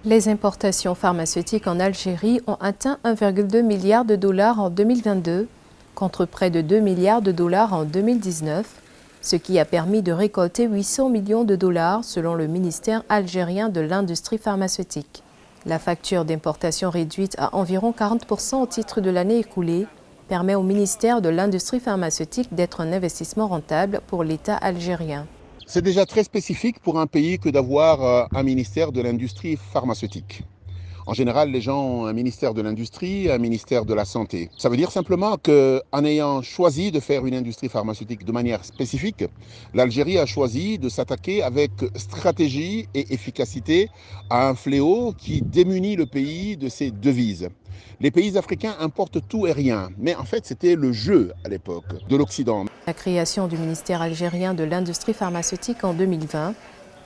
Les importations pharmaceutiques en Algérie ont atteint 1,2 milliard de dollars en 2022, contre près de 2 milliards de dollars en 2019, ce qui a permis de récolter 800 millions de dollars selon le ministère algérien de l'industrie pharmaceutique. La facture d'importation réduite à environ 40% au titre de l'année écoulée permet au ministère de l'industrie pharmaceutique d'être un investissement rentable pour l'État algérien. C'est déjà très spécifique pour un pays que d'avoir un ministère de l'industrie pharmaceutique. En général, les gens ont un ministère de l'industrie, un ministère de la santé. Ça veut dire simplement qu'en ayant choisi de faire une industrie pharmaceutique de manière spécifique, l'Algérie a choisi de s'attaquer avec stratégie et efficacité à un fléau qui démunit le pays de ses devises. Les pays africains importent tout et rien, mais en fait c'était le jeu à l'époque de l'Occident. La création du ministère algérien de l'industrie pharmaceutique en 2020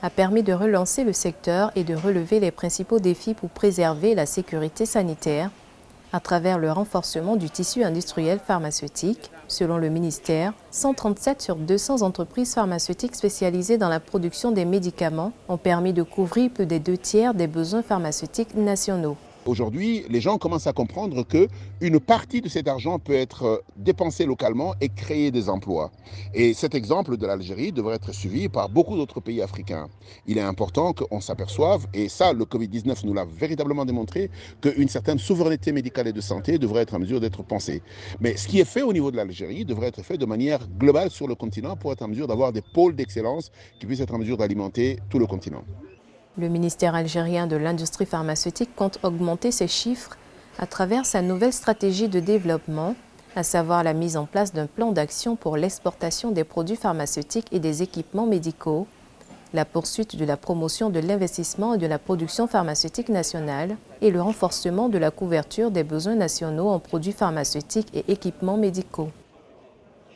a permis de relancer le secteur et de relever les principaux défis pour préserver la sécurité sanitaire à travers le renforcement du tissu industriel pharmaceutique. Selon le ministère, 137 sur 200 entreprises pharmaceutiques spécialisées dans la production des médicaments ont permis de couvrir plus des 2/3 des besoins pharmaceutiques nationaux. Aujourd'hui, les gens commencent à comprendre qu'une partie de cet argent peut être dépensée localement et créer des emplois. Et cet exemple de l'Algérie devrait être suivi par beaucoup d'autres pays africains. Il est important qu'on s'aperçoive, et ça le Covid-19 nous l'a véritablement démontré, qu'une certaine souveraineté médicale et de santé devrait être en mesure d'être pensée. Mais ce qui est fait au niveau de l'Algérie devrait être fait de manière globale sur le continent pour être en mesure d'avoir des pôles d'excellence qui puissent être en mesure d'alimenter tout le continent. Le ministère algérien de l'industrie pharmaceutique compte augmenter ses chiffres à travers sa nouvelle stratégie de développement, à savoir la mise en place d'un plan d'action pour l'exportation des produits pharmaceutiques et des équipements médicaux, la poursuite de la promotion de l'investissement et de la production pharmaceutique nationale et le renforcement de la couverture des besoins nationaux en produits pharmaceutiques et équipements médicaux.